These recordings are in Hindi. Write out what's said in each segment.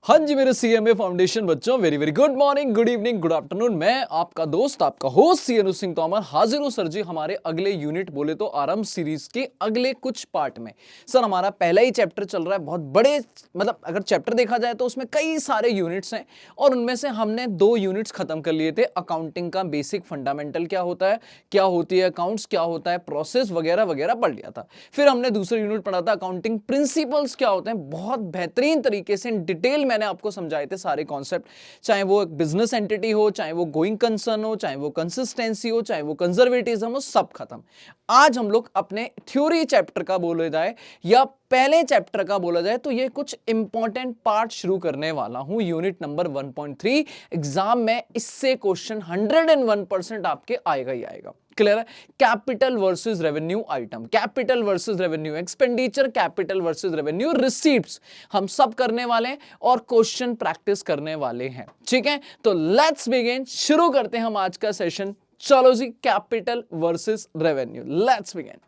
हाँ जी मेरे सीएमए फाउंडेशन बच्चों, very very good morning, good evening, good afternoon. मैं आपका दोस्त, आपका होस्ट सी अनु सिंह तोमर हाजिर हूँ सर जी हमारे अगले यूनिट बोले तो आरंभ सीरीज के अगले कुछ पार्ट में। सर हमारा पहला ही चैप्टर चल रहा है, बहुत बड़े मतलब अगर चैप्टर देखा जाए तो उसमें कई सारे यूनिट्स हैं और उनमें से हमने 2 यूनिट्स खत्म कर लिए थे। अकाउंटिंग का बेसिक फंडामेंटल क्या होता है, क्या होती है अकाउंट्स, क्या होता है प्रोसेस वगैरह वगैरह पढ़ लिया था। फिर हमने दूसरा यूनिट पढ़ा था अकाउंटिंग प्रिंसिपल्स क्या होते हैं, बहुत बेहतरीन तरीके से इन डिटेल मैंने आपको समझाए थे सारे कॉन्सेप्ट, चाहे वो एक बिजनेस एंटिटी हो, चाहे वो गोइंग कंसर्न हो, चाहे वो कंसिस्टेंसी हो, चाहे वो कंजर्वेटिज्म हो, सब खत्म। आज हम लोग अपने थ्योरी चैप्टर का बोला जाए या पहले चैप्टर का बोला जाए तो ये कुछ इंपॉर्टेंट पार्ट शुरू करने वाला हूं। यूनिट नंबर 1.3 एग्जाम में इससे क्वेश्चन 101% आपके आएगा ही आएगा। क्लियर है? Capital versus revenue item, capital versus revenue expenditure, capital versus revenue receipts, हम सब करने वाले हैं और क्वेश्चन प्रैक्टिस करने वाले हैं। ठीक है, तो लेट्स बिगिन, शुरू करते हैं हम आज का सेशन। चलो जी, capital versus revenue, let's begin.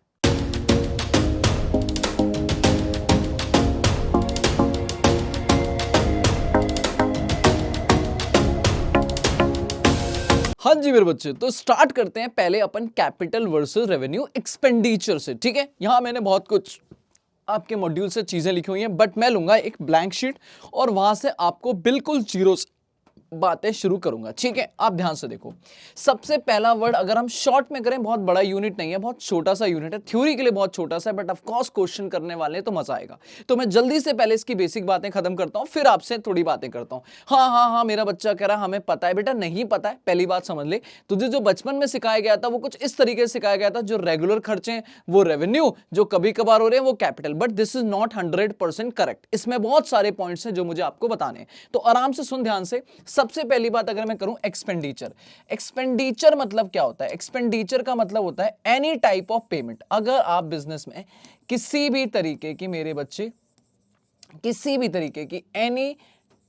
हाँ जी मेरे बच्चे, तो स्टार्ट करते हैं पहले अपन कैपिटल वर्सेस रेवेन्यू एक्सपेंडिचर से। ठीक है, यहां मैंने बहुत कुछ आपके मॉड्यूल से चीजें लिखी हुई हैं, बट मैं लूंगा एक ब्लैंक शीट और वहां से आपको बिल्कुल जीरो से बातें शुरू करूंगा। ठीक है, आप ध्यान से देखो। सबसे पहला वर्ड अगर हम शॉर्ट में करें, बहुत बड़ा यूनिट नहीं है, बहुत छोटा सा यूनिट है, थ्योरी के लिए बहुत छोटा सा है, बट ऑफ कोर्स क्वेश्चन करने वाले हैं तो मजा आएगा। तो मैं जल्दी से पहले इसकी बेसिक बातें खत्म करता हूं, फिर आपसे थोड़ी बातें करता हूं। हाँ हाँ हाँ, मेरा बच्चा कह रहा हमें पता है। बेटा नहीं पता है, पहली बात समझ ले। तुझे जो बचपन में सिखाया गया था वो कुछ इस तरीके से सिखाया गया था, जो रेगुलर खर्चे हैं वो रेवेन्यू, जो कभी कभार हो रहे हैं वो capital, but this is not 100% correct. इसमें बहुत सारे पॉइंट्स हैं जो मुझे आपको बताने हैं, तो आराम से सुन ध्यान से। सबसे पहली बात अगर मैं करूं एक्सपेंडिचर, एक्सपेंडिचर मतलब क्या होता है? एक्सपेंडिचर का मतलब होता है एनी टाइप ऑफ पेमेंट। अगर आप बिजनेस में किसी भी तरीके की, मेरे बच्चे, किसी भी तरीके की एनी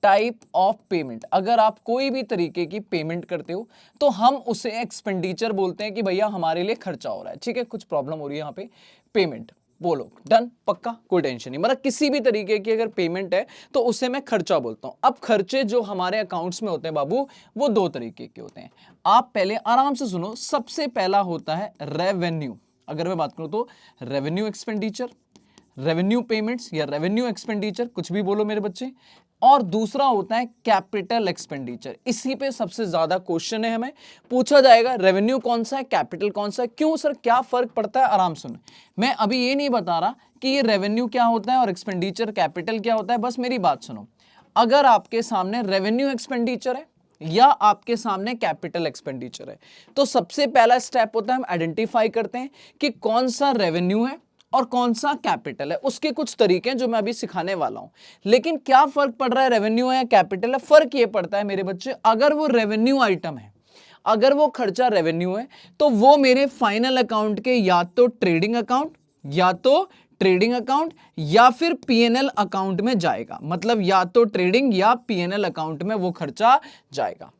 टाइप ऑफ पेमेंट, अगर आप कोई भी तरीके की पेमेंट करते हो तो हम उसे एक्सपेंडिचर बोलते हैं कि भैया हमारे लिए खर्चा हो रहा है। ठीक है, कुछ प्रॉब्लम हो रही है यहां पे, पेमेंट बोलो, डन, पक्का, कोई टेंशन नहीं। मतलब किसी भी तरीके की अगर पेमेंट है तो उसे मैं खर्चा बोलता हूं। अब खर्चे जो हमारे अकाउंट्स में होते हैं बाबू, वो 2 तरीके के होते हैं। आप पहले आराम से सुनो। सबसे पहला होता है रेवेन्यू। अगर मैं बात करूं तो रेवेन्यू एक्सपेंडिचर, रेवेन्यू पेमेंट्स या रेवेन्यू एक्सपेंडिचर, कुछ भी बोलो मेरे बच्चे। और दूसरा होता है कैपिटल एक्सपेंडिचर। इसी पे सबसे ज्यादा क्वेश्चन है, हमें पूछा जाएगा रेवेन्यू कौन सा है, कैपिटल कौन सा है। क्यों सर, क्या फर्क पड़ता है? आराम सुन, मैं अभी ये नहीं बता रहा कि ये रेवेन्यू क्या होता है और एक्सपेंडिचर कैपिटल क्या होता है, बस मेरी बात सुनो। अगर आपके सामने रेवेन्यू एक्सपेंडिचर है या आपके सामने कैपिटल एक्सपेंडिचर है, तो सबसे पहला स्टेप होता है हम आइडेंटिफाई करते हैं कि कौन सा रेवेन्यू है और कौन सा कैपिटल है। उसके कुछ तरीके हैं जो मैं अभी सिखाने वाला हूं। लेकिन क्या फर्क पड़ रहा है, रेवेन्यू है या कैपिटल है? फर्क ये पड़ता है मेरे बच्चे, अगर वो रेवेन्यू आइटम है, अगर वो खर्चा रेवेन्यू है, तो वो मेरे फाइनल अकाउंट के या तो ट्रेडिंग अकाउंट, या तो ट्रेडिंग अकाउंट या फिर पीएनएल अकाउंट में जाएगा। मतलब या तो ट्रेडिंग या पीएनएल अकाउंट में वो खर्चा जाएगा,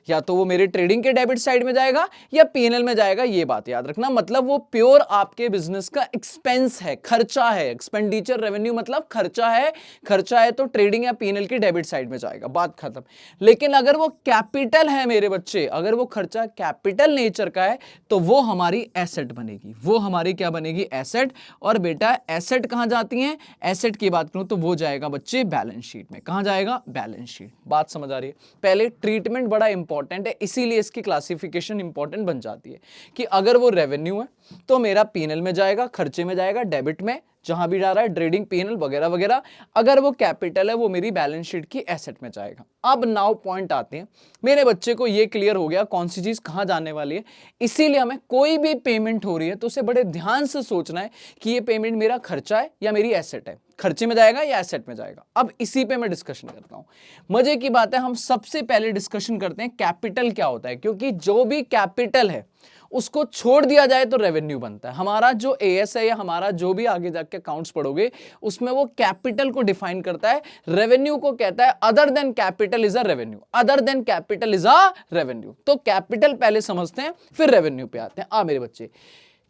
या तो वो मेरे ट्रेडिंग के डेबिट साइड में जाएगा या पीएनएल में जाएगा। ये बात याद रखना, मतलब वो प्योर आपके बिजनेस का एक्सपेंस है, खर्चा है। एक्सपेंडिचर रेवेन्यू मतलब खर्चा है, खर्चा है तो ट्रेडिंग या पीएनएल की डेबिट साइड में जाएगा, बात खत्म। लेकिन अगर वो कैपिटल है मेरे बच्चे, अगर वो खर्चा कैपिटल नेचर का है तो वो हमारी एसेट बनेगी। वो हमारी क्या बनेगी? एसेट। और बेटा एसेट कहां जाती है? एसेट की बात करूं तो वो जाएगा बच्चे बैलेंस शीट में। कहां जाएगा? Balance sheet. बात समझ आ रही है? पहले ट्रीटमेंट बड़ा इंपॉर्टेंट है, इसीलिए इसकी क्लासिफिकेशन इंपॉर्टेंट बन जाती है कि अगर वो रेवेन्यू है तो मेरा पीएनएल में जाएगा, खर्चे में जाएगा, डेबिट में जहां भी जा रहा है, ट्रेडिंग, पीएनएल वगैरह वगैरह। अगर वो कैपिटल है वो मेरी बैलेंस शीट की एसेट में जाएगा। अब नाउ पॉइंट आते हैं, मेरे बच्चे को ये क्लियर हो गया कौन सी चीज कहां जाने वाली है। इसीलिए हमें कोई भी पेमेंट हो रही है तो उसे बड़े ध्यान से सोचना है कि ये पेमेंट मेरा खर्चा है या मेरी एसेट है, खर्चे में जाएगा या एसेट में जाएगा। अब इसी पे मैं डिस्कशन करता हूं। मजे की बात है, हम सबसे पहले डिस्कशन करते हैं कैपिटल क्या होता है, क्योंकि जो भी कैपिटल है उसको छोड़ दिया जाए तो रेवेन्यू बनता है। हमारा जो एएस है या हमारा जो भी आगे जाके अकाउंट्स पढ़ोगे उसमें वो कैपिटल को डिफाइन करता है, रेवेन्यू को कहता है other than capital is a revenue, other than capital is a revenue. तो कैपिटल पहले समझते हैं फिर रेवेन्यू पे आते हैं। मेरे बच्चे,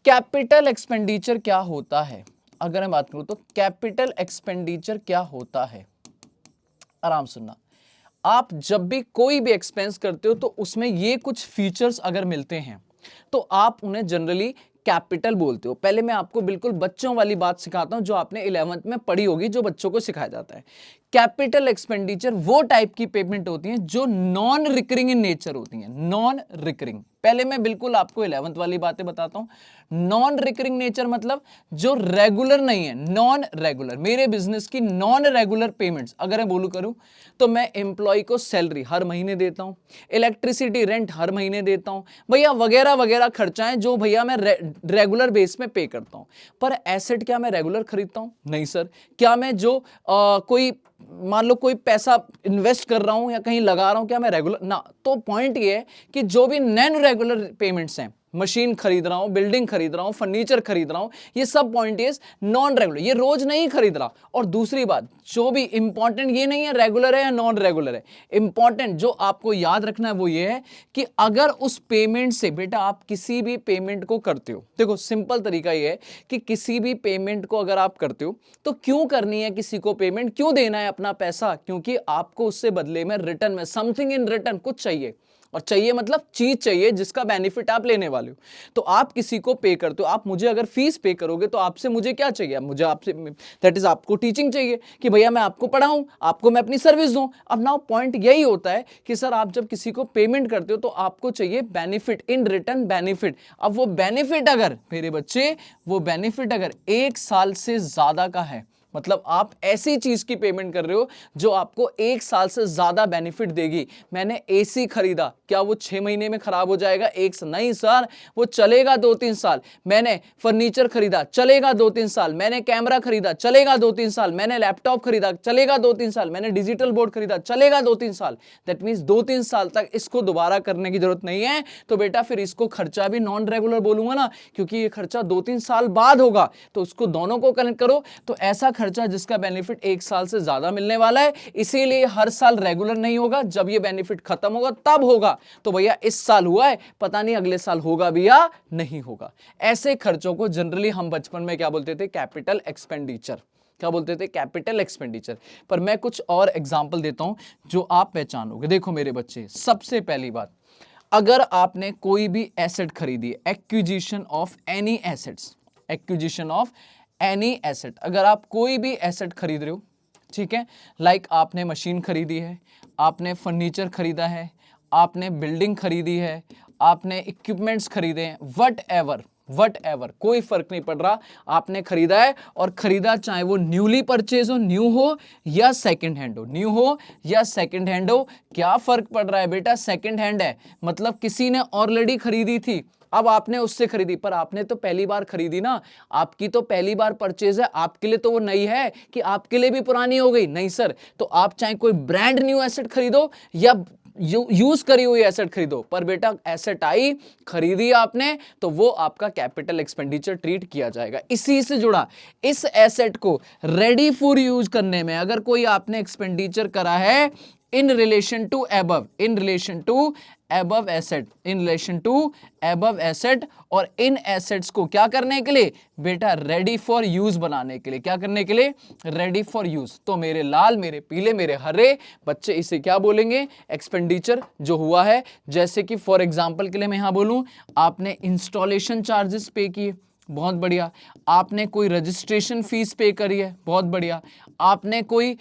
कैपिटल एक्सपेंडिचर क्या होता है? अगर मैं बात करूं तो कैपिटल एक्सपेंडिचर क्या होता है? आराम सुनना। आप जब भी कोई भी एक्सपेंस करते हो तो उसमें ये कुछ फीचर्स अगर मिलते हैं तो आप उन्हें जनरली कैपिटल बोलते हो। पहले मैं आपको बिल्कुल बच्चों वाली बात सिखाता हूं जो आपने 11th में पढ़ी होगी, जो बच्चों को सिखाया जाता है। कैपिटल एक्सपेंडिचर वो टाइप की पेमेंट होती हैं जो नॉन रिकरिंग इन नेचर होती हैं, नॉन रिकरिंग। पहले मैं बिल्कुल आपको 11th वाली बातें बताता हूं। नॉन रिकरिंग नेचर मतलब जो रेगुलर नहीं है, नॉन रेगुलर। मेरे बिजनेस की नॉन रेगुलर पेमेंट्स अगर मैं बोलूं करूं तो मैं एम्प्लॉय को सैलरी हर महीने देता हूं, इलेक्ट्रिसिटी रेंट हर महीने देता हूं भैया, वगैरह वगैरह खर्चाएं जो भैया मैं रेगुलर बेस में पे करता हूं। पर एसेट क्या मैं रेगुलर खरीदता हूं? नहीं सर। क्या मैं जो कोई मान लो कोई पैसा इन्वेस्ट कर रहा हूं या कहीं लगा रहा हूं, क्या मैं रेगुलर ना? तो पॉइंट ये है कि जो भी नॉन रेगुलर पेमेंट्स हैं, मशीन खरीद रहा हूं, बिल्डिंग खरीद रहा हूं, फर्नीचर खरीद रहा हूं, ये सब पॉइंट इज नॉन रेगुलर, ये रोज नहीं खरीद रहा। और दूसरी बात जो भी इंपॉर्टेंट ये नहीं है रेगुलर है या नॉन रेगुलर है, इंपॉर्टेंट जो आपको याद रखना है वो ये है कि अगर उस पेमेंट से बेटा आप किसी भी पेमेंट को करते हो, देखो सिंपल तरीका ये है कि किसी भी पेमेंट को अगर आप करते हो तो क्यों करनी है, किसी को पेमेंट क्यों देना है अपना पैसा? क्योंकि आपको उससे बदले में रिटर्न में समथिंग इन रिटर्न कुछ चाहिए। और चाहिए मतलब चीज चाहिए जिसका बेनिफिट आप लेने वाले हो। तो आप किसी को पे करते हो, आप मुझे अगर फीस पे करोगे तो आपसे मुझे क्या चाहिए? मुझे आपसे दैट इज आपको टीचिंग चाहिए कि भैया मैं आपको पढ़ाऊं, आपको मैं अपनी सर्विस दूं। अब नाउ पॉइंट यही होता है कि सर आप जब किसी को पेमेंट करते हो तो आपको चाहिए बेनिफिट, इन रिटर्न बेनिफिट। अब वो बेनिफिट अगर मेरे बच्चे, वो बेनिफिट अगर 1 साल से ज्यादा का है, मतलब आप ऐसी चीज की पेमेंट कर रहे हो जो आपको 1 साल से ज्यादा बेनिफिट देगी। मैंने एसी खरीदा, क्या वो 6 महीने में खराब हो जाएगा? नहीं सर, वो चलेगा 2-3 साल। मैंने फर्नीचर खरीदा, चलेगा 2-3 साल। मैंने कैमरा खरीदा, चलेगा 2-3 साल। मैंने लैपटॉप खरीदा, चलेगा 2-3 साल। मैंने डिजिटल बोर्ड खरीदा, चलेगा 2-3 साल। दैट मीन्स 2-3 साल तक इसको दोबारा करने की जरूरत नहीं है। तो बेटा फिर इसको खर्चा भी नॉन रेगुलर बोलूंगा ना, क्योंकि ये खर्चा 2-3 साल बाद होगा। तो उसको दोनों को कनेक्ट करो तो ऐसा खर्चा जिसका बेनिफिट 1 साल से ज्यादा मिलने वाला है, इसीलिए हर साल रेगुलर नहीं होगा, जब ये बेनिफिट खत्म होगा तब होगा। तो भैया इस साल हुआ है, पता नहीं अगले साल होगा भी या नहीं होगा। ऐसे खर्चों को जनरली हम बचपन में क्या बोलते थे? Capital expenditure. क्या बोलते थे? Capital expenditure. पर मैं कुछ और एग्जांपल देता हूं जो आप पहचानोगे। देखो मेरे बच्चे, सबसे पहली बात, अगर आपने कोई भी एसेट खरीदी, acquisition of any assets, acquisition of any asset, अगर आप कोई भी एसेट खरीद रहे हो, ठीक है, लाइक आपने मशीन खरीदी है, आपने फर्नीचर खरीदा है, आपने बिल्डिंग खरीदी है, आपने इक्विपमेंट्स खरीदे हैं, वट एवर कोई फर्क नहीं पड़ रहा, आपने खरीदा है। और खरीदा चाहे वो न्यूली परचेज हो, न्यू हो या सेकंड हैंड हो, न्यू हो या सेकंड हैंड हो, क्या फर्क पड़ रहा है बेटा? सेकंड हैंड है मतलब किसी ने ऑलरेडी खरीदी थी, अब आपने उससे खरीदी, पर आपने तो पहली बार खरीदी ना, आपकी तो पहली बार परचेज है, आपके लिए तो वो नई है कि आपके लिए भी पुरानी हो गई? नहीं सर। तो आप चाहे कोई ब्रांड न्यू एसेट खरीदो या यूज करी हुई एसेट खरीदो, पर बेटा एसेट आई, खरीदी आपने, तो वो आपका कैपिटल एक्सपेंडिचर ट्रीट किया जाएगा। इसी से जुड़ा इस एसेट को रेडी फॉर यूज करने में अगर कोई आपने एक्सपेंडिचर करा है in relation to above, in relation to above asset, in relation to above asset, और इन एसेट्स को क्या करने के लिए बेटा? रेडी फॉर यूज बनाने के लिए। क्या करने के लिए? Ready for use. तो मेरे लाल, मेरे पीले, मेरे हरे बच्चे, इसे क्या बोलेंगे? एक्सपेंडिचर जो हुआ है। जैसे कि फॉर एग्जांपल के लिए मैं यहां बोलूं, आपने इंस्टॉलेशन चार्जेस पे किए, बहुत बढ़िया। आपने कोई रजिस्ट्रेशन फीस पे करी है, बहुत बढ़िया। आपने कोई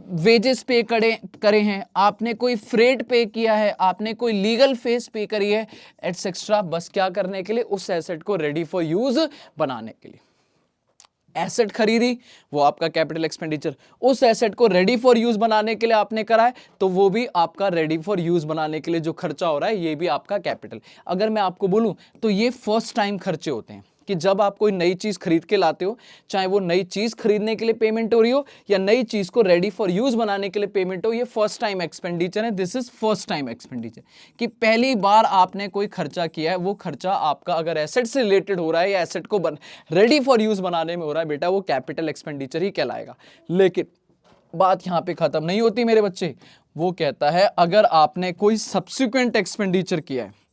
वेजेस पे करे हैं, आपने कोई फ्रेट पे किया है, आपने कोई लीगल फीस पे करी है, एटसेट्रा। बस क्या करने के लिए? उस एसेट को रेडी फॉर यूज बनाने के लिए। एसेट खरीदी, वो आपका कैपिटल एक्सपेंडिचर। उस एसेट को रेडी फॉर यूज बनाने के लिए आपने करा है, तो वो भी आपका रेडी फॉर यूज बनाने के लिए जो खर्चा हो रहा है, ये भी आपका कैपिटल। अगर मैं आपको बोलूं तो ये फर्स्ट टाइम खर्चे होते हैं कि जब आप कोई नई चीज खरीद के लाते हो, चाहे वो नई चीज खरीदने के लिए पेमेंट हो रही हो या नई चीज को रेडी फॉर यूज बनाने के लिए पेमेंट हो, ये फर्स्ट टाइम एक्सपेंडिचर है। This is first time expenditure, कि पहली बार आपने कोई खर्चा किया है, वो खर्चा आपका अगर एसेट से रिलेटेड हो रहा है या एसेट को रेडी फॉर यूज बनाने में हो रहा है, बेटा वो कैपिटल एक्सपेंडिचर ही कहलाएगा। लेकिन बात यहां पे खत्म नहीं होती मेरे बच्चे, वो कहता है अगर आपने कोई सब्सिक्वेंट एक्सपेंडिचर किया है।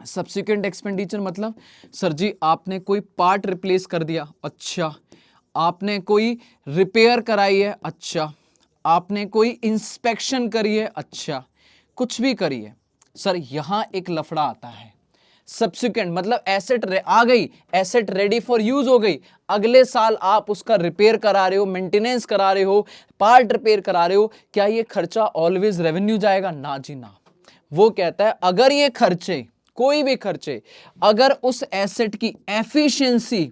सब्सिक्वेंट एक्सपेंडिचर मतलब सर जी आपने कोई पार्ट रिप्लेस कर दिया, अच्छा। आपने कोई रिपेयर कराई है, अच्छा। आपने कोई इंस्पेक्शन करी है, अच्छा कुछ भी करी है सर, यहां एक लफड़ा आता है। सब्सिक्वेंट मतलब एसेट आ गई, एसेट रेडी फॉर यूज हो गई, अगले साल आप उसका रिपेयर करा रहे हो, मेंटेनेंस करा रहे हो, पार्ट रिपेयर करा रहे हो, क्या ये खर्चा ऑलवेज रेवेन्यू जाएगा? ना जी ना। वो कहता है अगर ये खर्चे, कोई भी खर्चे, अगर उस एसेट की एफिशिएंसी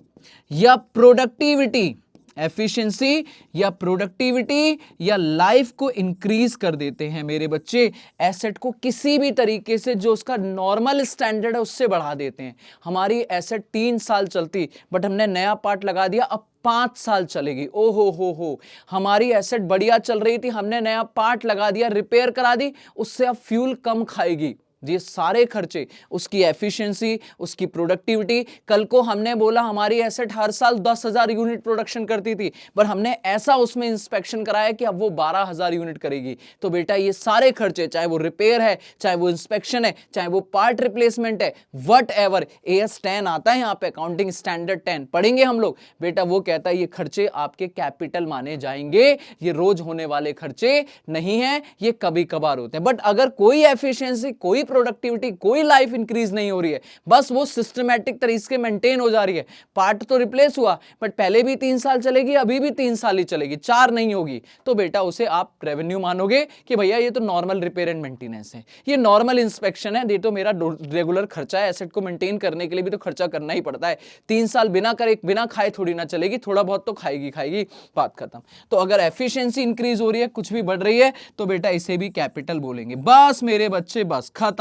या प्रोडक्टिविटी, एफिशिएंसी या प्रोडक्टिविटी या लाइफ को इंक्रीज कर देते हैं मेरे बच्चे, एसेट को किसी भी तरीके से जो उसका नॉर्मल स्टैंडर्ड है उससे बढ़ा देते हैं। हमारी एसेट 3 साल चलती, बट हमने नया पार्ट लगा दिया, अब 5 साल चलेगी। ओ हो, हमारी एसेट बढ़िया चल रही थी, हमने नया पार्ट लगा दिया, रिपेयर करा दी, उससे अब फ्यूल कम खाएगी। ये सारे खर्चे, उसकी एफिशिएंसी, उसकी प्रोडक्टिविटी, कल को हमने बोला हमारी एसेट हर साल 10,000 यूनिट प्रोडक्शन करती थी, पर हमने ऐसा उसमें इंस्पेक्शन कराया कि अब वो 12,000 यूनिट करेगी। तो बेटा ये सारे खर्चे, चाहे वो रिपेयर है, चाहे वो इंस्पेक्शन है, चाहे वो पार्ट रिप्लेसमेंट है, वट एवर, AS 10 आता है यहाँ पे, अकाउंटिंग स्टैंडर्ड 10 पढ़ेंगे हम लोग बेटा। वो कहता है ये खर्चे आपके कैपिटल माने जाएंगे, ये रोज होने वाले खर्चे नहीं है, ये कभी कभार होते हैं। बट अगर कोई एफिशिएंसी, कोई प्रोडक्टिविटी, कोई लाइफ इंक्रीज नहीं हो रही है, बस वो सिस्टमैटिक तरीके से मेंटेन हो जा रही है, पार्ट तो रिप्लेस हुआ बट पहले भी 3 साल चलेगी, अभी भी 3 साल ही चलेगी, 4 नहीं होगी, तो बेटा उसे आप रेवेन्यू मानोगे कि भैया ये तो नॉर्मल रिपेयर एंड मेंटेनेंस है, ये नॉर्मल इंस्पेक्शन है, ये तो मेरा रेगुलर खर्चा है, एसेट को मेंटेन करने के लिए भी तो खर्चा करना ही पड़ता है। 3 साल बिना करे, बिना खाए थोड़ी ना चलेगी, थोड़ा बहुत तो खाएगी, बात खत्म। तो अगर एफिशिएंसी इंक्रीज हो रही है, कुछ भी बढ़ रही है, तो बेटा इसे भी कैपिटल बोलेंगे। बस मेरे बच्चे, बस खत्म।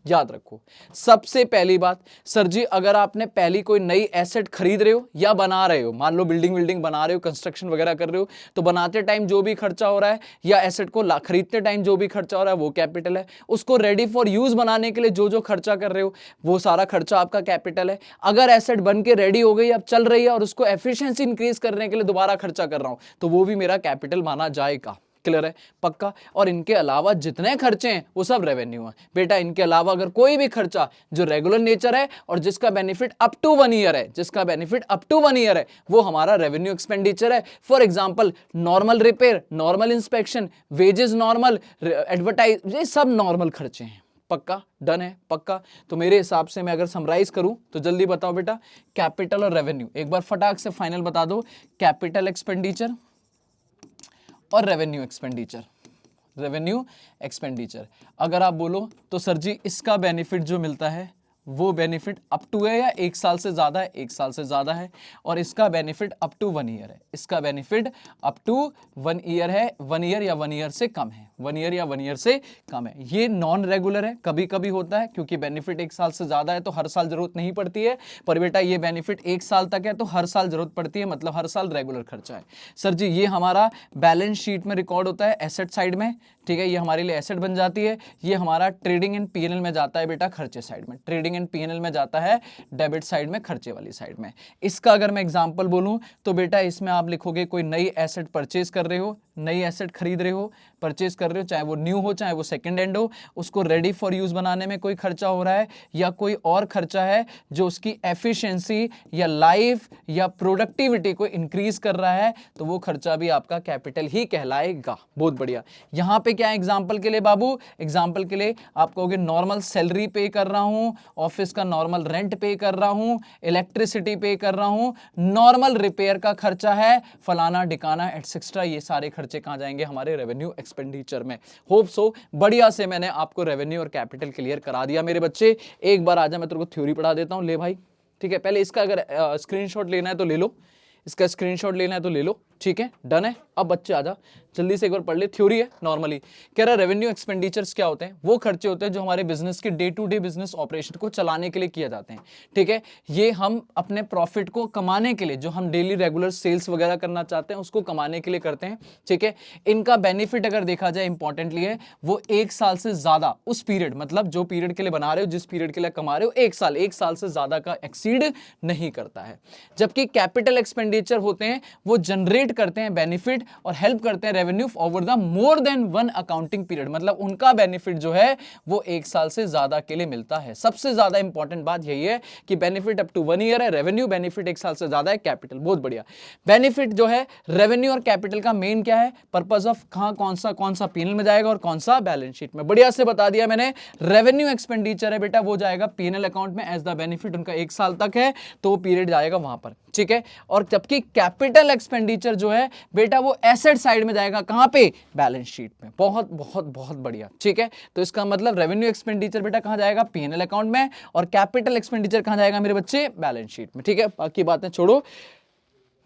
याद रखो सबसे पहली बात, सर जी अगर आपने पहली कोई नई एसेट खरीद रहे हो या बना रहे हो, मान लो बिल्डिंग बना रहे हो, कंस्ट्रक्शन वगैरह कर रहे हो, तो बनाते टाइम जो भी खर्चा हो रहा है या एसेट को खरीदते टाइम जो भी खर्चा हो रहा है वो कैपिटल है। उसको रेडी फॉर यूज बनाने के लिए जो जो खर्चा कर रहे हो वो सारा खर्चा आपका कैपिटल है। अगर एसेट बन के रेडी हो गई, अब चल रही है, और उसको एफिशिएंसी इंक्रीज करने के लिए दोबारा खर्चा कर रहा हूं, तो वो भी मेरा कैपिटल माना जाएगा। क्लियर है? पक्का। और इनके अलावा जितने खर्चे हैं वो सब रेवेन्यू है बेटा। इनके अलावा अगर कोई भी खर्चा जो रेगुलर नेचर है और जिसका बेनिफिट अप टू 1 ईयर है, जिसका बेनिफिट अप टू 1 ईयर है, वो हमारा रेवेन्यू एक्सपेंडिचर है। For example normal repair, normal inspection, wages normal, advertise, ये सब नॉर्मल खर्चे हैं। पक्का? डन है? पक्का। तो मेरे हिसाब से मैं अगर समराइज करूं तो जल्दी बताओ बेटा, कैपिटल और रेवेन्यू एक बार फटाक से फाइनल बता दो। कैपिटल एक्सपेंडिचर और रेवेन्यू एक्सपेंडिचर, रेवेन्यू एक्सपेंडिचर अगर आप बोलो तो सर जी इसका बेनिफिट जो मिलता है वो बेनिफिट अप टू है या 1 साल से ज्यादा है? 1 साल से ज्यादा है। और इसका बेनिफिट अप टू 1 ईयर है, इसका बेनिफिट अप टू 1 ईयर है, 1 ईयर या 1 ईयर से कम है, 1 ईयर या 1 ईयर से कम है। ये नॉन रेगुलर है, कभी कभी होता है, क्योंकि बेनिफिट 1 साल से ज्यादा है तो हर साल जरूरत नहीं पड़ती है, पर बेटा ये बेनिफिट 1 साल तक है तो हर साल जरूरत पड़ती है, मतलब हर साल रेगुलर खर्चा है। सर जी ये हमारा बैलेंस शीट में रिकॉर्ड होता है एसेट साइड में, ठीक है, ये हमारे लिए एसेट बन जाती है। ये हमारा ट्रेडिंग एंड पीएनएल में जाता है बेटा, खर्चे साइड में, ट्रेडिंग एंड पीएनएल में जाता है डेबिट साइड में, खर्चे वाली साइड में। इसका अगर मैं एग्जांपल बोलूं तो बेटा इसमें आप लिखोगे कोई नई एसेट परचेज कर रहे हो, नई एसेट खरीद रहे हो, परचेज कर रहे हो, चाहे वो न्यू हो चाहे वो सेकंड हैंड हो, उसको रेडी फॉर यूज बनाने में कोई खर्चा हो रहा है या कोई और खर्चा है जो उसकी एफिशिएंसी या लाइफ या प्रोडक्टिविटी को इंक्रीज कर रहा है, तो वो खर्चा भी आपका कैपिटल ही कहलाएगा। बहुत बढ़िया। यहां पे क्या है एग्जांपल के लिए बाबू, एग्जांपल के लिए आप कहोगे नॉर्मल सैलरी पे कर रहा हूं, ऑफिस का नॉर्मल रेंट पे कर रहा हूं, इलेक्ट्रिसिटी पे कर रहा हूं, नॉर्मल रिपेयर का खर्चा है, फलाना डिकाना एटसेट्रा, ये सारे खर्चे कहां जाएंगे? हमारे रेवेन्यू एक्सपेंडिचर में। होप सो बढ़िया से मैंने आपको रेवेन्यू और कैपिटल क्लियर करा दिया मेरे बच्चे। एक बार आजा मैं तेरे को थ्योरी पढ़ा देता हूं, ले भाई, ठीक है। पहले इसका अगर स्क्रीनशॉट लेना है तो ले लो, इसका स्क्रीनशॉट लेना है तो ले लो, ठीक है, डन है। अब बच्चे आजा जल्दी से एक बार पढ़ ले, थ्योरी है नॉर्मली। कह रहा रेवेन्यू एक्सपेंडिचर्स क्या होते हैं? वो खर्चे होते हैं जो हमारे बिजनेस के day to day business operation को चलाने के लिए किए जाते हैं, ठीक है। ये हम अपने प्रॉफिट को कमाने के लिए, जो हम डेली रेगुलर सेल्स वगैरह करना चाहते हैं उसको कमाने के लिए करते हैं, ठीक है। इनका बेनिफिट अगर देखा जाए इंपॉर्टेंटली है वो 1 साल से ज्यादा उस पीरियड, मतलब जो पीरियड के लिए बना रहे हो, जिस पीरियड के लिए कमा रहे हो, 1 साल से ज्यादा का एक्सीड नहीं करता है। जबकि कैपिटल एक्सपेंडिचर होते हैं वो जनरेट क्रिएट करते हैं बेनिफिट और हेल्प करते हैं revenue over the more than one accounting period, मतलब उनका बेनिफिट जो है वो 1 साल से ज्यादा के लिए मिलता है। सबसे ज्यादा इंपॉर्टेंट बात यही है कि बेनिफिट अप टू 1 ईयर है, रेवेन्यू बेनिफिट 1 साल से ज्यादा है, कैपिटल। बहुत बढ़िया। बेनिफिट जो है रेवेन्यू और कैपिटल का मेन क्या है, पर्पस ऑफ कहां कौन सा पीएनएल में जाएगा और कौन सा बैलेंस शीट में। बढ़िया से बता दिया मैंने। रेवेन्यू एक्सपेंडिचर है बेटा, वो जाएगा पीएनएल अकाउंट में एज द बेनिफिट, उनका 1 साल तक है तो वो पीरियड जाएगा वहां पर, ठीक है। और जबकि कैपिटल एक्सपेंडिचर जो है बेटा वो एसेट साइड में जाएगा, कहां पे, बैलेंस शीट में। बहुत बहुत बहुत बढ़िया, ठीक है। तो इसका मतलब रेवेन्यू एक्सपेंडिचर बेटा कहां जाएगा, पीएनएल अकाउंट में, और कैपिटल एक्सपेंडिचर कहां जाएगा मेरे बच्चे, बैलेंस शीट में, ठीक है। बाकी बातें छोड़ो,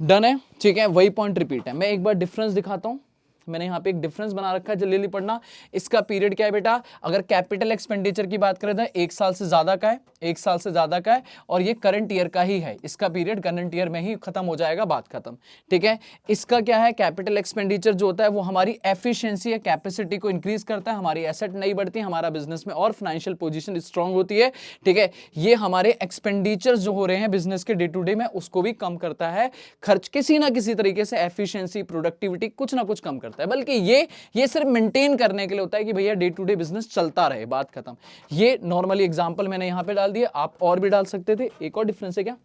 डन है, ठीक है। वही पॉइंट रिपीट है। मैं एक बार डिफरेंस दिखाता हूं, मैंने यहाँ पे एक डिफरेंस बना रखा है, जल्दी पढ़ना। इसका पीरियड क्या है बेटा, अगर कैपिटल एक्सपेंडिचर की बात करें तो 1 साल से ज्यादा का है, 1 साल से ज्यादा का है, और ये करंट ईयर का ही है। इसका पीरियड करंट ईयर में ही खत्म हो जाएगा, बात खत्म, ठीक है। इसका क्या है, कैपिटल एक्सपेंडिचर जो होता है वो हमारी एफिशिएंसी या कैपेसिटी को इंक्रीज करता है, हमारी एसेट नहीं बढ़ती, हमारा बिजनेस में और फाइनेंशियल पोजीशन स्ट्रांग होती है, ठीक है। ये हमारे एक्सपेंडिचर जो हो रहे हैं बिजनेस के डे टू डे में उसको भी कम करता है, खर्च किसी ना किसी तरीके से एफिशिएंसी प्रोडक्टिविटी कुछ ना कुछ कम करता है। बल्कि ये सिर्फ मेंटेन करने के लिए होता है कि भैया डे टू डे बिजनेस चलता रहे, बात खत्म। ये नॉर्मली एग्जांपल मैंने यहां पे डाल दिया, आप और भी डाल सकते थे। एक और डिफरेंस है क्या,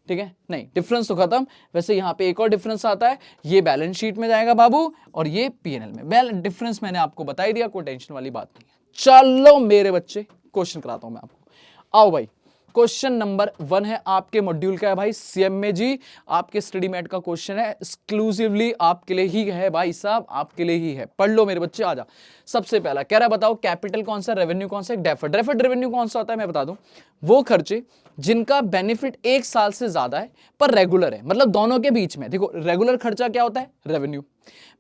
ठीक है, नहीं डिफरेंस तो खत्म। वैसे यहां पे एक और डिफरेंस आता है, ये बैलेंस शीट में जाएगा बाबू और ये पीएनएल में। बैलेंस डिफरेंस मैंने आपको बता ही दिया, कोई टेंशन वाली बात नहीं है। चलो मेरे बच्चे क्वेश्चन कराता हूं मैं आपको। आओ भाई, क्वेश्चन नंबर 1 है आपके मॉड्यूल का है भाई, सीएमए जी आपके स्टडी मैट का क्वेश्चन है, एक्सक्लूसिवली आपके लिए ही है भाई साहब, आपके लिए ही है। पढ़ लो मेरे बच्चे, आ जा। सबसे पहला कह रहा है बताओ कैपिटल कौन सा, रेवेन्यू कौन सा, डेफर्ड। डेफर्ड रेवेन्यू कौन सा होता है मैं बता दूं, वो खर्चे जिनका बेनिफिट 1 साल से ज्यादा है पर रेगुलर है, मतलब दोनों के बीच में। देखो रेगुलर खर्चा क्या होता है, रेवेन्यू।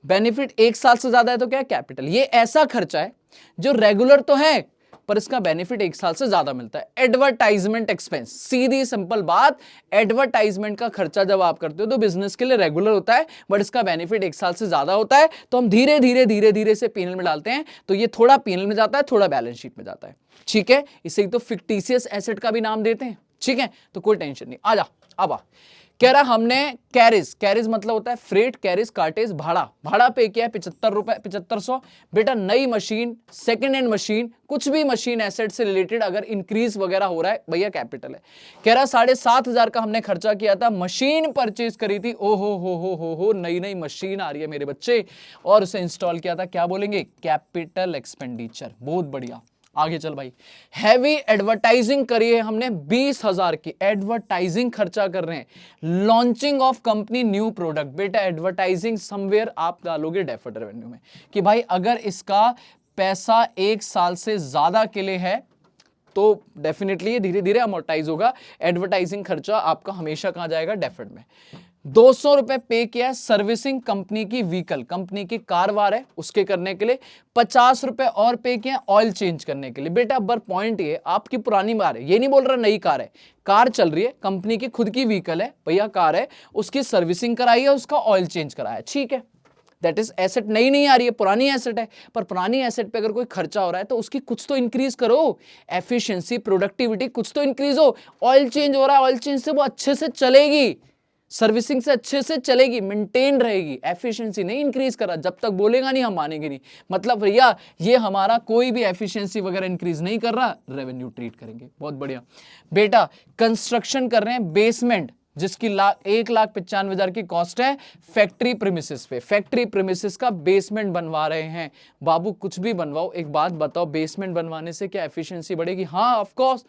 बेनिफिट 1 साल से ज्यादा है तो क्या है, कैपिटल। ये ऐसा खर्चा है जो रेगुलर तो है पर इसका बेनिफिट 1 साल से ज्यादा मिलता है। एडवर्टाइजमेंट एक्सपेंस, सीधी सिंपल बात, एडवर्टाइजमेंट का खर्चा जब आप करते हो तो बिजनेस के लिए रेगुलर होता है बट इसका बेनिफिट 1 साल से ज्यादा होता है, तो हम धीरे धीरे से पीएनएल में डालते हैं, तो ये थोड़ा पीएनएल में जाता है, थोड़ा बैलेंस शीट में जाता है, ठीक है। इसे तो फिक्टिशियस एसेट का भी नाम देते हैं, ठीक है, तो कोई टेंशन नहीं। आ जा, अब आ। कह रहा हमने कैरिज मतलब होता है फ्रेट, कैरिज कार्टेज, भाड़ा पे किया है 75 रुपए, 7500। बेटा नई मशीन, सेकंड हैंड मशीन, कुछ भी मशीन एसेट से रिलेटेड अगर इंक्रीज वगैरह हो रहा है भैया कैपिटल है। कह रहा 7,500 का हमने खर्चा किया था, मशीन परचेज करी थी, ओ हो नई मशीन आ रही है मेरे बच्चे और उसे इंस्टॉल किया था, क्या बोलेंगे, कैपिटल एक्सपेंडिचर। बहुत बढ़िया, आगे चल भाई। हैवी एडवर्टाइजिंग करी है हमने 20,000 की, एडवर्टाइजिंग खर्चा कर रहे हैं। Launching of company new product, बेटा एडवर्टाइजिंग समवेयर आप डालोगे डेफर्ड रेवेन्यू में कि भाई अगर इसका पैसा 1 साल से ज्यादा के लिए है तो डेफिनेटली धीरे धीरे अमोर्टाइज होगा। एडवर्टाइजिंग खर्चा आपका हमेशा कहां जाएगा, डेफर्ड में। 200 रुपए पे किया है सर्विसिंग कंपनी की व्हीकल, कंपनी की कार वार है उसके करने के लिए। 50 रुपए और पे किया ऑयल चेंज करने के लिए। बेटा बर पॉइंट ये आपकी पुरानी कार है, ये नहीं बोल रहा नई कार है, कार चल रही है, कंपनी की खुद की व्हीकल है भैया, कार है, उसकी सर्विसिंग कराई है, उसका ऑयल चेंज कराया, ठीक है। दैट इज एसेट नई नहीं आ रही है, पुरानी एसेट है, पर पुरानी एसेट पे अगर कोई खर्चा हो रहा है तो उसकी कुछ तो इंक्रीज करो, एफिशिएंसी प्रोडक्टिविटी कुछ तो इंक्रीज हो। ऑयल चेंज हो रहा है, ऑयल चेंज से वो अच्छे से चलेगी, सर्विसिंग से अच्छे से चलेगी, मेंटेन रहेगी, एफिशिएंसी नहीं इंक्रीज करा, जब तक बोलेगा नहीं हम मानेंगे नहीं। मतलब भैया ये हमारा कोई भी एफिशिएंसी वगैरह इंक्रीज नहीं कर रहा, रेवेन्यू ट्रीट करेंगे। बहुत बढ़िया। बेटा कंस्ट्रक्शन कर रहे हैं बेसमेंट जिसकी 1,95,000 की कॉस्ट है फैक्ट्री प्रीमिसेस पे, फैक्ट्री प्रीमिसेस का बेसमेंट बनवा रहे हैं। बाबू कुछ भी बनवाओ, एक बात बताओ, बेसमेंट बनवाने से क्या एफिशिएंसी बढ़ेगी? हाँ ऑफ कोर्स,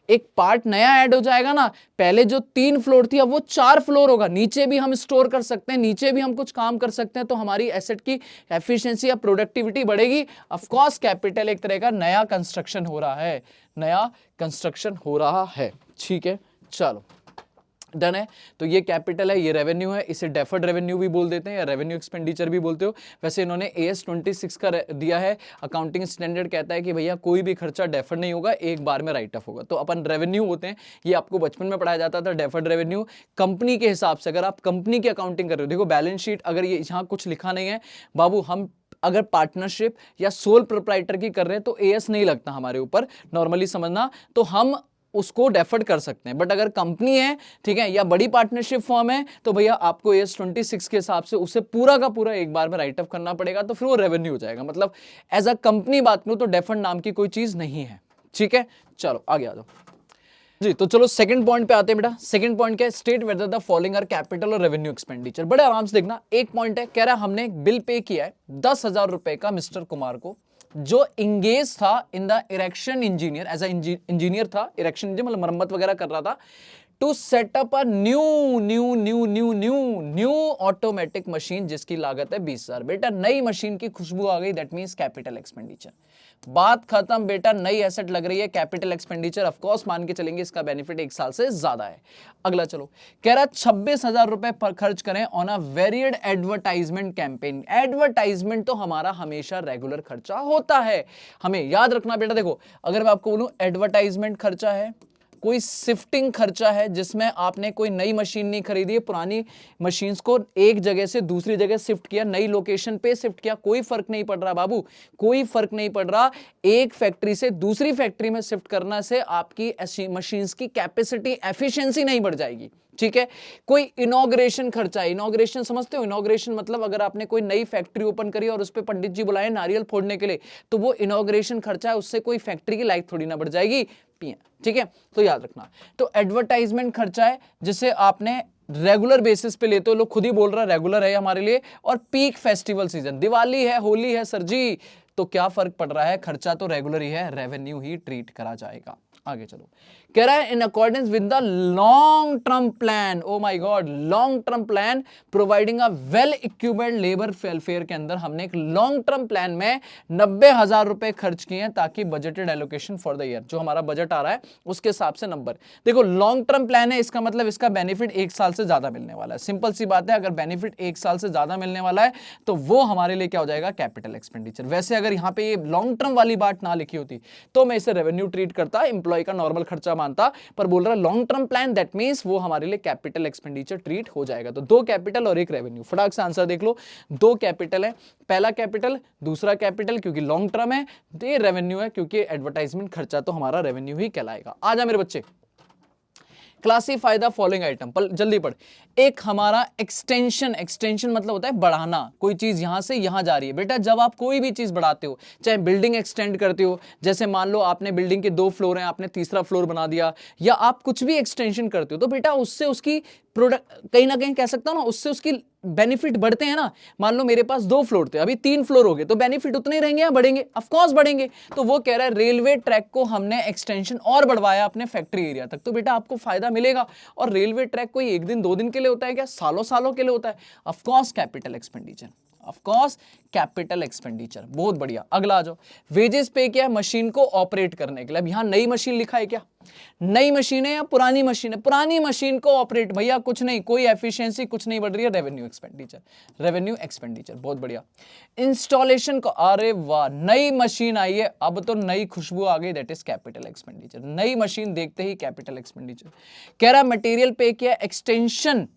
एक पार्ट नया ऐड हो जाएगा ना, पहले जो 3 फ्लोर थी अब वो 4 फ्लोर होगा, नीचे भी हम स्टोर कर सकते हैं, नीचे भी हम कुछ काम कर सकते हैं, तो हमारी एसेट की एफिशिएंसी या प्रोडक्टिविटी बढ़ेगी। ऑफ कोर्स कैपिटल एक तरह का नया कंस्ट्रक्शन हो रहा है, नया कंस्ट्रक्शन हो रहा है, ठीक है। चलो डन है। तो ये कैपिटल है, ये रेवेन्यू है, इसे डेफर्ड रेवेन्यू भी बोल देते हैं या रेवेन्यू एक्सपेंडिचर भी बोलते हो। वैसे इन्होंने AS 26 का दिया है, अकाउंटिंग स्टैंडर्ड कहता है कि भैया कोई भी खर्चा डेफर्ड नहीं होगा, एक बार में राइट ऑफ होगा। तो अपन रेवेन्यू होते हैं, ये आपको बचपन में पढ़ाया जाता था, डेफर्ड रेवेन्यू कंपनी के हिसाब से, अगर आप कंपनी की अकाउंटिंग कर रहे हो, देखो बैलेंस शीट अगर ये यहाँ कुछ लिखा नहीं है बाबू, हम अगर पार्टनरशिप या सोल प्रोप्राइटर की कर रहे हैं तो AS नहीं लगता हमारे ऊपर, नॉर्मली समझना। तो हम उसको डेफर्ड कर सकते हैं। बट अगर कंपनी है, ठीक है, या बड़ी पार्टनरशिप फॉर्म है, तो भैया आपको AS 26 के हिसाब से उसे पूरा का पूरा एक बार में राइट ऑफ करना पड़ेगा, तो फिर वो रेवेन्यू हो जाएगा। मतलब एज अ कंपनी बात करूं तो डेफर्ड नाम की कोई चीज नहीं है, ठीक है। चलो आगे आ जाओ जी। तो चलो सेकंड पॉइंट पे आते हैं बेटा। सेकंड पॉइंट क्या है? State whether the following are capital और रेवेन्यू एक्सपेंडिचर। बड़े आराम से देखना। एक पॉइंट है, कह रहा है हमने एक बिल पे किया है 10,000 रुपए का मिस्टर कुमार को, जो इंगेज था in the erection engineer, as a engineer था, इरेक्शन इंजीनियर मतलब मरम्मत वगैरह कर रहा था, to set up a new automatic machine जिसकी लागत है 20,000। बेटा नई मशीन की खुशबू आ गई, दैट मींस कैपिटल एक्सपेंडिचर। बात खत्म बेटा, नई एसेट लग रही है, कैपिटल एक्सपेंडिचर ऑफ कोर्स मान के चलेंगे, इसका बेनिफिट 1 साल से ज्यादा है। अगला चलो, कह रहा 26,000 रुपए पर खर्च करें on a varied advertisement campaign. Advertisement तो हमारा हमेशा रेगुलर खर्चा होता है, हमें याद रखना बेटा। देखो अगर मैं आपको बोलूं एडवर्टाइजमेंट खर्चा है, कोई शिफ्टिंग खर्चा है जिसमें आपने कोई नई मशीन नहीं खरीदी है, पुरानी मशीन्स को एक जगह से दूसरी जगह शिफ्ट किया, नई लोकेशन पे शिफ्ट किया, कोई फर्क नहीं पड़ रहा बाबू, कोई फर्क नहीं पड़ रहा। एक फैक्ट्री से दूसरी फैक्ट्री में शिफ्ट करने से आपकी मशीन्स की कैपेसिटी एफिशिएंसी नहीं बढ़ जाएगी, ठीक है। कोई इनॉग्रेशन खर्चा है, इनॉग्रेशन समझते हो? इनॉग्रेशन मतलब अगर आपने कोई नई फैक्ट्री ओपन करी और उस पर पंडित जी बुलाए नारियल फोड़ने के लिए, तो वो इनॉग्रेशन खर्चा है, उससे कोई फैक्ट्री की लाइफ थोड़ी ना बढ़ जाएगी, ठीक है। तो याद रखना, तो एडवर्टाइजमेंट खर्चा है जिसे आपने रेगुलर बेसिस पे लेते हो, लोग खुद ही बोल रहा रेगुलर है हमारे लिए। और पीक फेस्टिवल सीजन, दिवाली है, होली है सर जी, तो क्या फर्क पड़ रहा है, खर्चा तो रेगुलर ही है, रेवेन्यू ही ट्रीट करा जाएगा। आगे चलो, कह रहा है in accordance with the long term plan, oh my God, long term plan providing a well equipment labour welfare के अंदर हमने एक लॉन्ग टर्म प्लान में 90,000 रुपए खर्च किए हैं, ताकि budgeted allocation for the year, जो हमारा बजट आ रहा है उसके हिसाब से नंबर। देखो लॉन्ग टर्म प्लान है, इसका मतलब इसका बेनिफिट 1 साल से ज्यादा मिलने वाला है। सिंपल सी बात है, अगर बेनिफिट 1 साल से ज्यादा मिलने वाला है तो वो हमारे लिए क्या हो जाएगा, कैपिटल एक्सपेंडिचर। वैसे अगर यहां पे ये लॉन्ग टर्म वाली बात ना लिखी होती तो मैं इसे रेवेन्यू ट्रीट करता, एम्प्लॉय का नॉर्मल खर्चा मानता, पर बोल रहा long term plan, that means वो हमारे लिए कैपिटल एक्सपेंडिचर ट्रीट हो जाएगा। तो 2 कैपिटल और 1 रेवेन्यू, फटाक से आंसर देख लो। 2 कैपिटल है, पहला कैपिटल दूसरा कैपिटल क्योंकि लॉन्ग टर्म है, ये रेवेन्यू है क्योंकि एडवर्टाइजमेंट खर्चा तो हमारा रेवेन्यू ही कहलाएगा। आ जा मेरे बच्चे, क्लासीफाई द फॉलोइंग आइटम, पर जल्दी पढ़। एक हमारा एक्सटेंशन, एक्सटेंशन मतलब होता है बढ़ाना, कोई चीज यहां से यहां जा रही है। बेटा जब आप कोई भी चीज बढ़ाते हो, चाहे बिल्डिंग एक्सटेंड करते हो, जैसे मान लो आपने बिल्डिंग के 2 फ्लोर हैं, आपने तीसरा फ्लोर बना दिया, या आप कुछ भी एक्सटेंशन करते हो, तो बेटा उससे उसकी प्रोडक्ट कहीं ना कहीं कह सकता हूं ना, उससे उसकी बेनिफिट बढ़ते हैं ना। मान लो मेरे पास 2 फ्लोर थे, अभी 3 फ्लोर हो गए, तो बेनिफिट उतने ही रहेंगे या बढ़ेंगे? ऑफ कोर्स बढ़ेंगे। तो वो कह रहा है रेलवे ट्रैक को हमने एक्सटेंशन और बढ़वाया अपने फैक्ट्री एरिया तक, तो बेटा आपको फायदा मिलेगा। और रेलवे ट्रैक कोई 1 दिन 2 दिन के लिए होता है क्या, सालों सालों के लिए होता है। Of course capital expenditure, of course capital expenditure. बहुत बढ़िया, अगला आ जाओ। वेजेस पे क्या है, मशीन को ऑपरेट करने के लिए। अब यहां नई मशीन लिखा है क्या, नई मशीन है या पुरानी मशीन है? पुरानी मशीन को ऑपरेट, भैया कुछ नहीं, कोई एफिशिएंसी कुछ नहीं बढ़ रही है, रेवेन्यू एक्सपेंडिचर, रेवेन्यू एक्सपेंडिचर। बहुत बढ़िया। इंस्टॉलेशन को, अरे वाह, नई मशीन आई है, अब तो नई खुशबू आ गई, दैट इज कैपिटल एक्सपेंडिचर। नई मशीन देखते ही कैपिटल एक्सपेंडिचर। कह रहा मटेरियल पे क्या, extension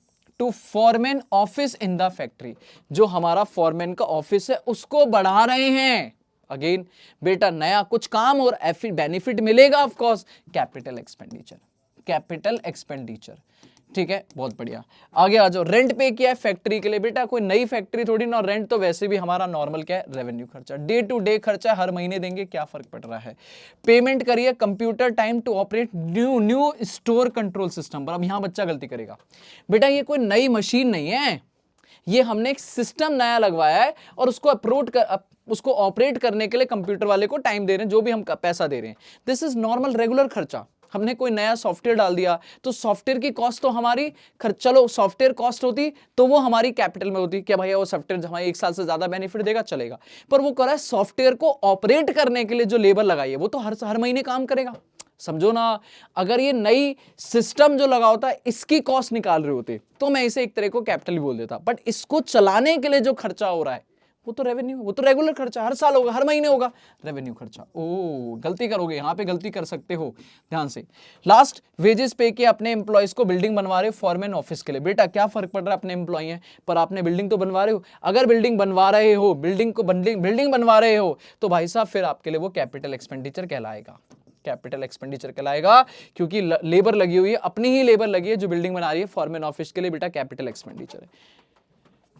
to foreman office in the factory, जो हमारा फॉरमैन का ऑफिस है उसको बढ़ा रहे हैं। अगेन बेटा नया कुछ काम और बेनिफिट मिलेगा, of course capital expenditure, capital expenditure, ठीक है। बहुत बढ़िया, आगे आ जाओ। रेंट पे किया है फैक्ट्री के लिए, बेटा कोई नई फैक्ट्री थोड़ी ना, रेंट तो वैसे भी हमारा नॉर्मल क्या है, रेवेन्यू खर्चा, डे टू डे खर्चा, हर महीने देंगे, क्या फर्क पड़ रहा है। पेमेंट करिए computer time to operate new store control system पर। अब यहां बच्चा गलती करेगा, बेटा ये कोई नई मशीन नहीं है, ये हमने एक सिस्टम नया लगवाया है और उसको ऑपरेट करने के लिए कंप्यूटर वाले को टाइम दे रहे हैं, जो भी हम पैसा दे रहे हैं। दिस इज नॉर्मल रेगुलर खर्चा। हमने कोई नया सॉफ्टवेयर डाल दिया तो सॉफ्टवेयर की कॉस्ट तो हमारी चलो सॉफ्टवेयर कॉस्ट होती तो वो हमारी कैपिटल में होती, क्या भैया वो सॉफ्टवेयर हमें 1 साल से ज्यादा बेनिफिट देगा, चलेगा। पर वो कर रहा है सॉफ्टवेयर को ऑपरेट करने के लिए जो लेबर लगाई है वो तो हर महीने काम करेगा, समझो ना। अगर ये नई सिस्टम जो लगा होता है इसकी कॉस्ट निकाल रहे होते तो मैं इसे एक तरह को कैपिटल बोल देता, बट इसको चलाने के लिए जो खर्चा हो रहा है वो तो रेवेन्यू, वो तो रेगुलर खर्चा, हर साल होगा, हर महीने होगा, रेवेन्यू खर्चा। ओ गलती करोगे, यहां पे गलती कर सकते हो, ध्यान से। लास्ट, वेजेस पे के अपने एम्प्लॉयज को बिल्डिंग बनवा रहे हो फॉरमैन ऑफिस के लिए। बेटा क्या फर्क पड़ रहा है, अपने एम्प्लॉय हैं पर आपने बिल्डिंग तो बनवा रहे हो। अगर बिल्डिंग बनवा रहे हो, बिल्डिंग बनवा रहे हो तो भाई साहब फिर आपके लिए वो कैपिटल एक्सपेंडिचर कहलाएगा। कैपिटल एक्सपेंडिचर कहलाएगा, क्योंकि लेबर लगी हुई है, अपनी ही लेबर लगी है जो बिल्डिंग बना रही है फॉरमैन ऑफिस के लिए, बेटा कैपिटल एक्सपेंडिचर है।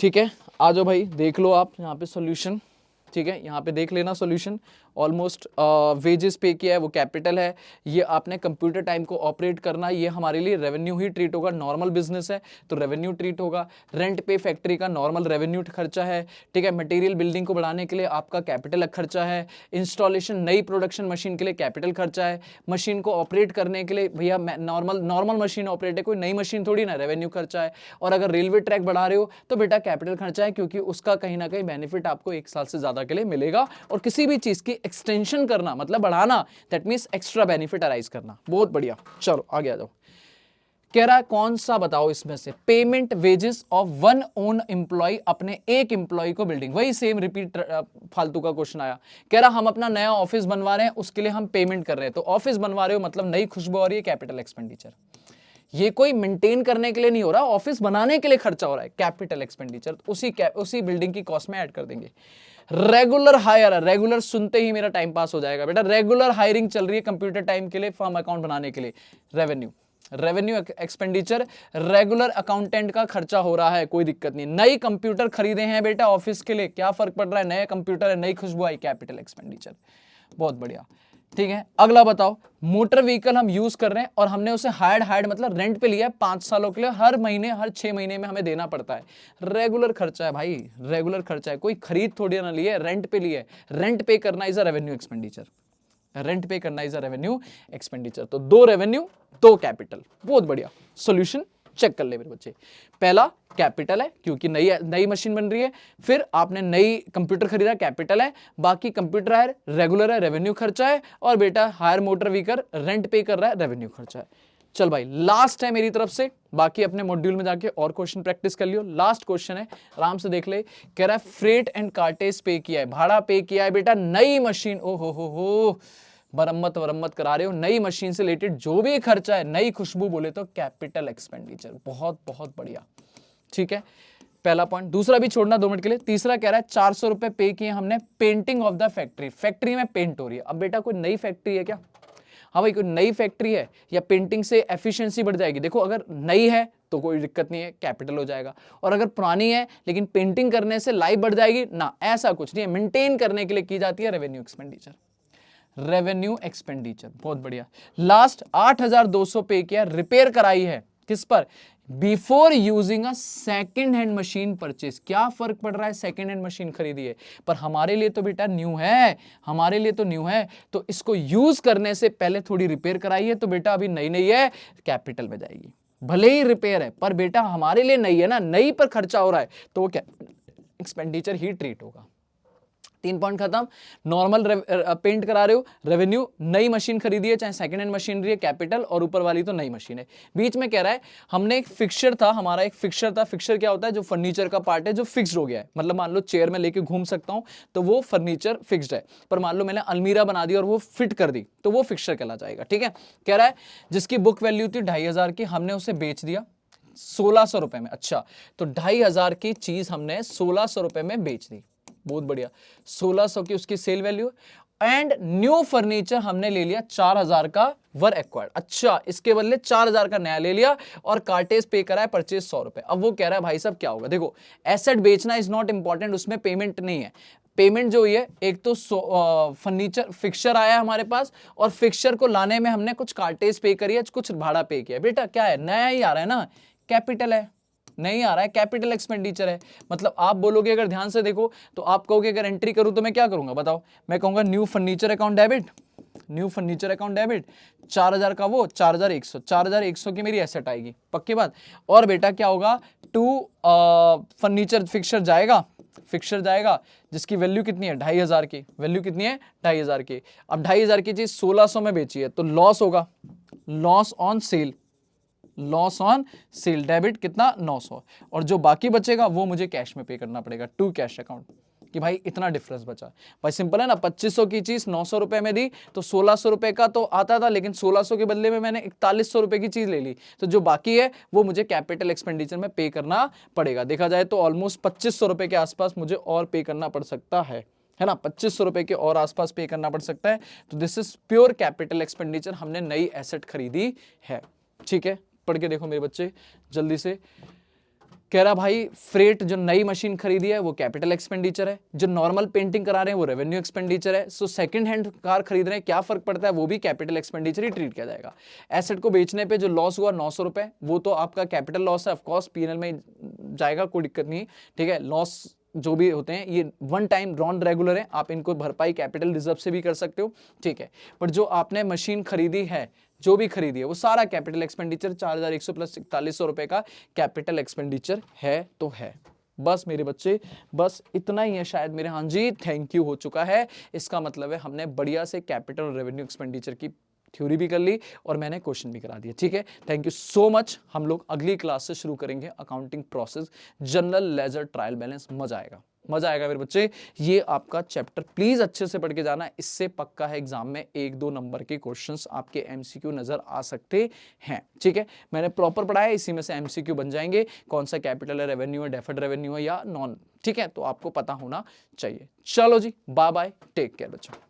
ठीक है, आ जाओ भाई, देख लो आप यहाँ पे सॉल्यूशन। ठीक है, यहाँ पे देख लेना सॉल्यूशन। ऑलमोस्ट वेजेस पे किया है, वो कैपिटल है। ये आपने कंप्यूटर टाइम को ऑपरेट करना, ये हमारे लिए रेवेन्यू ही ट्रीट होगा। नॉर्मल बिजनेस है तो रेवेन्यू ट्रीट होगा। रेंट पे फैक्ट्री का नॉर्मल रेवेन्यू खर्चा है। ठीक है, मटेरियल बिल्डिंग को बढ़ाने के लिए आपका कैपिटल खर्चा है। इंस्टॉलेशन नई प्रोडक्शन मशीन के लिए कैपिटल खर्चा है। मशीन को ऑपरेट करने के लिए भैया नॉर्मल मशीन ऑपरेट है, कोई नई मशीन थोड़ी ना, रेवेन्यू खर्चा है। और अगर रेलवे ट्रैक बढ़ा रहे हो तो बेटा कैपिटल खर्चा है, क्योंकि उसका कहीं ना कहीं बेनिफिट आपको 1 साल से ज्यादा के लिए मिलेगा। और किसी भी चीज की एक्सटेंशन करना मतलब बढ़ाना, that means extra benefit arise करना। बहुत बढ़िया, चलो आगे आ जाओ। कह रहा है कौन सा बताओ इसमें से, payment wages of one own employ, अपने एक एम्प्लॉय को बिल्डिंग, वही सेम रिपीट फालतू का क्वेश्चन आया। कह रहा हम अपना नया ऑफिस बनवा रहे हैं, उसके लिए हम पेमेंट कर रहे हैं। तो ऑफिस बनवा रहे हो मतलब नई खुशबू आ रही है, कैपिटल एक्सपेंडिचर। ये कोई मेंटेन करने के लिए नहीं हो रहा, ऑफिस बनाने के लिए खर्चा हो रहा है, कैपिटल एक्सपेंडिचर। उसी बिल्डिंग की कॉस्ट में ऐड कर देंगे। रेगुलर हायर, रेगुलर सुनते ही मेरा टाइम पास हो जाएगा बेटा। रेगुलर हायरिंग चल रही है कंप्यूटर टाइम के लिए, फर्म अकाउंट बनाने के लिए, रेवेन्यू एक्सपेंडिचर, रेगुलर अकाउंटेंट का खर्चा हो रहा है, कोई दिक्कत नहीं। नई कंप्यूटर खरीदे हैं बेटा ऑफिस के लिए, क्या फर्क पड़ रहा है, नए कंप्यूटर है, नई खुशबू आई, कैपिटल एक्सपेंडिचर। बहुत बढ़िया। ठीक है, अगला बताओ, मोटर व्हीकल हम यूज कर रहे हैं और हमने उसे हायर्ड मतलब रेंट पे लिया है 5 सालों के लिए, हर महीने हर 6 महीने में हमें देना पड़ता है। रेगुलर खर्चा है भाई, रेगुलर खर्चा है, कोई खरीद थोड़ी ना लिए, रेंट पे लिए। रेंट पे करना is a revenue expenditure, rent पे करना इज अ रेवेन्यू एक्सपेंडिचर। तो 2 रेवेन्यू 2 कैपिटल। बहुत बढ़िया, सॉल्यूशन चेक कर ले मेरे बच्चे। पहला कैपिटल है, क्योंकि नई मशीन बन रही है। फिर आपने नई कंप्यूटर खरीदा, कैपिटल है। बाकी कंप्यूटर हायर रेगुलर है, रेवेन्यू खर्चा है। और बेटा हायर मोटर व्हीकल रेंट पे कर रहा है, रेवेन्यू खर्चा है। चल भाई, लास्ट है मेरी तरफ से, बाकी अपने मॉड्यूल में जाके और क्वेश्चन प्रैक्टिस कर लियो। लास्ट क्वेश्चन है, आराम से देख ले। कह रहा है फ्रेट एंड कार्टेज पे किया है, भाड़ा पे किया है बेटा, नई मशीन, ओ हो मरम्मत करा रहे हो, नई मशीन से रिलेटेड जो भी खर्चा है, नई खुशबू बोले तो कैपिटल एक्सपेंडिचर। बहुत बहुत बढ़िया। ठीक है, पहला पॉइंट। दूसरा भी छोड़ना 2 मिनट के लिए। तीसरा कह रहा है 400 रुपए पे किए हमने painting of the factory, factory में पेंट हो रही है। अब बेटा कोई नई फैक्ट्री है क्या? हाँ भाई, कोई नई फैक्ट्री है या पेंटिंग से एफिशिएंसी बढ़ जाएगी? देखो अगर नई है तो कोई दिक्कत नहीं है, कैपिटल हो जाएगा। और अगर पुरानी है लेकिन पेंटिंग करने से लाइफ बढ़ जाएगी ना, ऐसा कुछ नहीं है। मेंटेन करने के लिए की जाती है रेवेन्यू एक्सपेंडिचर, रेवेन्यू एक्सपेंडिचर। बहुत बढ़िया। लास्ट 8200 पे किया, रिपेयर कराई है, किस पर? Before using a second hand machine purchase. क्या फर्क पड़ रहा है, सेकेंड हैंड मशीन खरीदी है, पर हमारे लिए तो बेटा न्यू है, हमारे लिए तो न्यू है। तो इसको यूज करने से पहले थोड़ी रिपेयर कराई है, तो बेटा अभी नई नई है, कैपिटल में जाएगी। भले ही रिपेयर है पर बेटा हमारे लिए नई है ना, नई पर खर्चा हो रहा है तो वो क्या एक्सपेंडिचर ही ट्रीट होगा। 3 पॉइंट खत्म। नॉर्मल पेंट करा रहे हो, रेवेन्यू। नई मशीन खरीदी है, चाहे सेकंड हैंड मशीनरी है, कैपिटल। और ऊपर वाली तो नई मशीन है। बीच में कह रहा है हमने एक फिक्सर था, हमारा एक फिक्सर था। फिक्सर क्या होता है? जो फर्नीचर का पार्ट है जो फिक्स्ड हो गया है। मतलब मान लो चेयर में लेके घूम सकता हूं तो वो फर्नीचर फिक्स्ड है। पर मान लो मैंने अलमीरा बना दी और वो फिट कर दी तो वो फिक्सर कहला जाएगा। ठीक है, कह रहा है जिसकी बुक वैल्यू थी 2500 की, हमने उसे बेच दिया 1600 रुपए में। अच्छा, तो 2500 की चीज हमने 1600 रुपए में बेच दी। बहुत बढ़िया, 1600 की उसकी sale value. And new furniture हमने ले लिया 4000 का, वर एक्वायर्ड। अच्छा, इसके बदले 4000 का नया ले लिया और कार्टेज पे करा है परचेज 100 रुपए। अब वो कह रहा है भाई साहब क्या होगा? देखो, एसेट बेचना इज नॉट इंपॉर्टेंट, उसमें पेमेंट नहीं है। पेमेंट जो हुई है, एक तो फर्नीचर फिक्सर आया हमारे पास और फिक्सर को लाने में हमने कुछ कार्टेज पे करी है, कुछ भाड़ा पे किया। बेटा क्या है, नया ही आ रहा है ना, कैपिटल है, नहीं आ रहा है, कैपिटल एक्सपेंडिचर है। मतलब आप बोलोगे, अगर ध्यान से देखो तो आप कहोगे अगर एंट्री करूं तो मैं क्या करूंगा बताओ? मैं कहूंगा new furniture account debit, new furniture account debit, 4000 का वो 4100 की मेरी एसेट आएगी, पक्की बात। और बेटा क्या होगा, टू फर्नीचर फिक्सर जाएगा, फिक्सर जाएगा जिसकी वैल्यू कितनी है 2500 की, वैल्यू कितनी है 2500 की। अब 2500 की चीज 1600 में बेची है तो लॉस होगा, loss on sale, loss on sale, debit कितना 900। और जो बाकी बचेगा वो मुझे कैश में पे करना पड़ेगा, टू कैश अकाउंट, कि भाई इतना डिफरेंस बचा। भाई सिंपल है ना, 2500 की चीज 900 रुपए में दी तो 1600 रुपए का तो आता था, लेकिन 1600 के बदले में मैंने 4100 रुपए की चीज ले ली, तो जो बाकी है वो मुझे कैपिटल एक्सपेंडिचर में पे करना पड़ेगा। देखा जाए तो ऑलमोस्ट 2500 रुपए के आसपास मुझे और पे करना पड़ सकता है। है ना, 2500 रुपए के और आसपास पे करना पड़ सकता है। तो this is pure capital expenditure, हमने नई एसेट खरीदी है। ठीक है, पढ़ के देखो मेरे बच्चे जल्दी से। कह रहा भाई फ्रेट जो नई मशीन खरीदी है वो कैपिटल एक्सपेंडिचर है, जो नॉर्मल पेंटिंग करा रहे हैं वो रेवेन्यू एक्सपेंडिचर है। सो सेकंड हैंड कार खरीद रहे हैं, क्या फर्क पड़ता है, वो भी कैपिटल एक्सपेंडिचर ही ट्रीट किया जाएगा। एसेट को बेचने पे जो लॉस हुआ 900 रुपए, वो तो आपका कैपिटल लॉस है, ऑफकोर्स पीएनएल में जाएगा, कोई दिक्कत नहीं। ठीक है, लॉस जो भी होते हैं ये वन टाइम नॉन रेगुलर है, आप इनको भरपाई कैपिटल रिजर्व से भी कर सकते हो। ठीक है, पर जो आपने मशीन खरीदी है, जो भी खरीदी है वो सारा कैपिटल एक्सपेंडिचर, 4100 प्लस 4100 रुपए का कैपिटल एक्सपेंडिचर है तो है। बस मेरे बच्चे, बस इतना ही है शायद मेरे। हाँ जी, थैंक यू, हो चुका है। इसका मतलब है हमने बढ़िया से कैपिटल और रेवेन्यू एक्सपेंडिचर की थ्योरी भी कर ली और मैंने क्वेश्चन भी करा दिया। ठीक है, थैंक यू सो मच। हम लोग अगली क्लास से शुरू करेंगे accounting process, general ledger trial balance. मजा आएगा, मजा आएगा मेरे बच्चे। ये आपका चैप्टर प्लीज अच्छे से पढ़ के जाना, इससे पक्का है एग्जाम में 1-2 नंबर के क्वेश्चंस आपके एमसीक्यू नजर आ सकते हैं। ठीक है, मैंने प्रॉपर पढ़ाया, इसी में से एमसीक्यू बन जाएंगे, कौन सा कैपिटल है, रेवेन्यू है, डेफर्ड रेवेन्यू है या नॉन। ठीक है, तो आपको पता होना चाहिए। चलो जी, बाय बाय, टेक केयर बच्चों।